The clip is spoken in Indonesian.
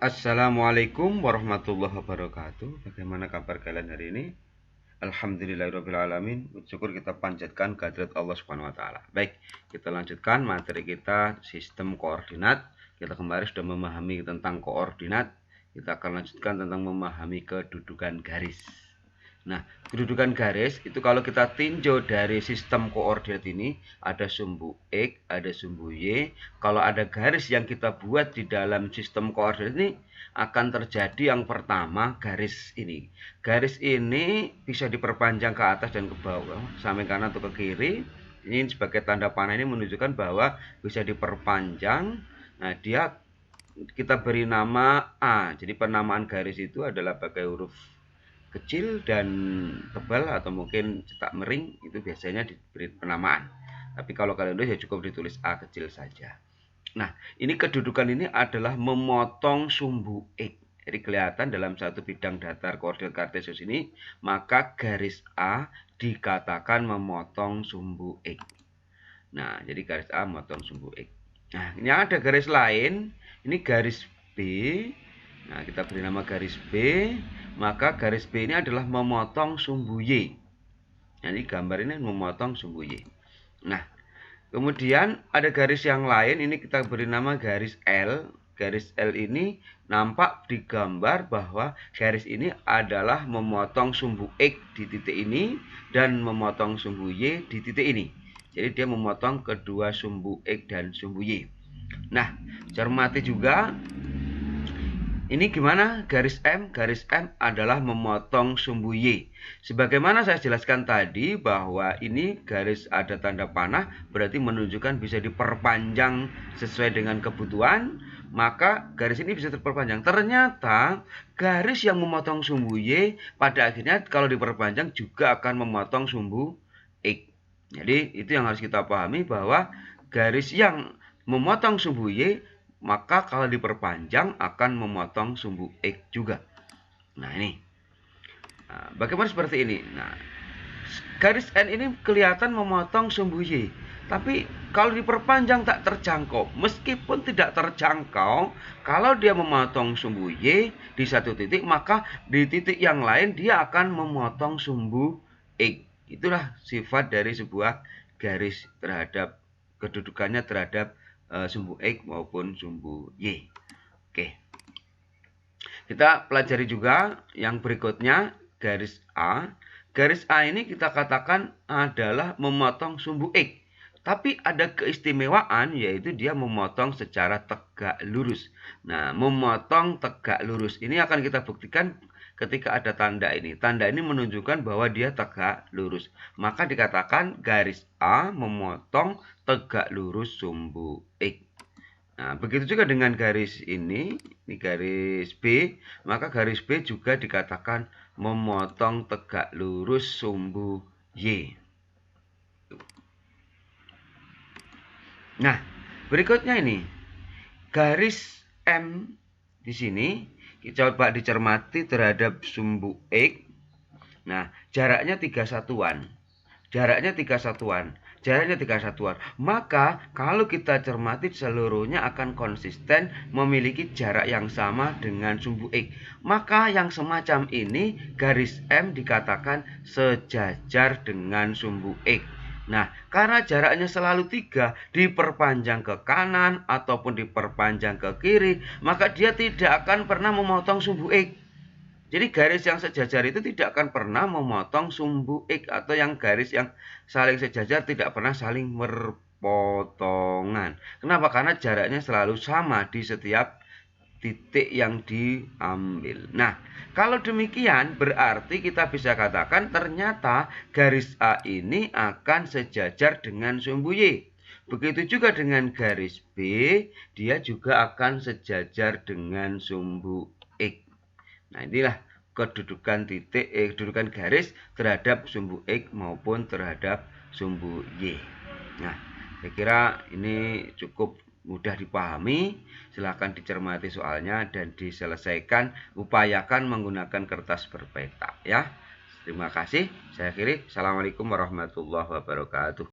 Assalamualaikum warahmatullahi wabarakatuh. Bagaimana kabar kalian hari ini? Alhamdulillahirrahmanirrahim. Syukur kita panjatkan kehadirat Allah Subhanahu wa taala. Baik, kita lanjutkan materi kita sistem koordinat. Kita kemarin sudah memahami tentang koordinat. Kita akan lanjutkan tentang memahami kedudukan garis. Nah, kedudukan garis itu kalau kita tinjau dari sistem koordinat ini, ada sumbu X, ada sumbu Y. Kalau ada garis yang kita buat di dalam sistem koordinat ini, akan terjadi yang pertama garis ini. Garis ini bisa diperpanjang ke atas dan ke bawah, samping kanan atau ke kiri. Ini sebagai tanda panah ini menunjukkan bahwa bisa diperpanjang. Nah, kita beri nama A. Jadi penamaan garis itu adalah pakai huruf kecil dan tebal atau mungkin cetak miring, itu biasanya diberi penamaan. Tapi kalau kalian tulis ya cukup ditulis A kecil saja. Nah, ini kedudukan ini adalah memotong sumbu X. Jadi kelihatan dalam satu bidang datar koordinat kartesius ini, maka garis A dikatakan memotong sumbu X. Nah, jadi garis A memotong sumbu X. Nah, ini ada garis lain, ini garis B. Nah, kita beri nama garis B, maka garis B ini adalah memotong sumbu Y. Nah, ini gambar ini memotong sumbu Y. Nah, kemudian ada garis yang lain, ini kita beri nama garis L. Garis L ini nampak di gambar bahwa garis ini adalah memotong sumbu X di titik ini dan memotong sumbu Y di titik ini. Jadi dia memotong kedua sumbu X dan sumbu Y. Nah, cermati juga ini gimana garis M? Garis M adalah memotong sumbu Y. Sebagaimana saya jelaskan tadi bahwa ini garis ada tanda panah, berarti menunjukkan bisa diperpanjang sesuai dengan kebutuhan, maka garis ini bisa diperpanjang. Ternyata garis yang memotong sumbu Y pada akhirnya kalau diperpanjang juga akan memotong sumbu X. Jadi itu yang harus kita pahami bahwa garis yang memotong sumbu Y maka kalau diperpanjang akan memotong sumbu X juga. Nah ini, bagaimana seperti ini? Nah, garis N ini kelihatan memotong sumbu Y, tapi kalau diperpanjang tak terjangkau. Meskipun tidak terjangkau, kalau dia memotong sumbu Y di satu titik, maka di titik yang lain dia akan memotong sumbu X. Itulah sifat dari sebuah garis terhadap kedudukannya terhadap sumbu X maupun sumbu Y. Oke. Kita pelajari juga yang berikutnya, garis A. Garis A ini kita katakan adalah memotong sumbu X. Tapi ada keistimewaan, yaitu dia memotong secara tegak lurus. Nah, memotong tegak lurus ini akan kita buktikan ketika ada tanda ini. Tanda ini menunjukkan bahwa dia tegak lurus. Maka dikatakan garis A memotong tegak lurus sumbu X. Nah, begitu juga dengan garis ini garis B, maka garis B juga dikatakan memotong tegak lurus sumbu Y. Nah, berikutnya ini garis M di sini kita coba dicermati terhadap sumbu X. Nah, jaraknya 3 satuan. Jaraknya 3 satuan. Maka kalau kita cermati seluruhnya akan konsisten memiliki jarak yang sama dengan sumbu X. Maka yang semacam ini garis M dikatakan sejajar dengan sumbu X. Nah, karena jaraknya selalu 3, diperpanjang ke kanan ataupun diperpanjang ke kiri, maka dia tidak akan pernah memotong sumbu X. Jadi garis yang sejajar itu tidak akan pernah memotong sumbu X, atau yang garis yang saling sejajar tidak pernah saling berpotongan. Kenapa? Karena jaraknya selalu sama di setiap titik yang diambil. Nah, kalau demikian berarti kita bisa katakan ternyata garis A ini akan sejajar dengan sumbu Y. Begitu juga dengan garis B, dia juga akan sejajar dengan sumbu X. Nah, inilah kedudukan kedudukan garis terhadap sumbu X maupun terhadap sumbu Y. Nah, saya kira ini cukup mudah dipahami. Silahkan dicermati soalnya dan diselesaikan. Upayakan menggunakan kertas berpeta ya. Terima kasih. Saya akhiri. Assalamualaikum warahmatullahi wabarakatuh.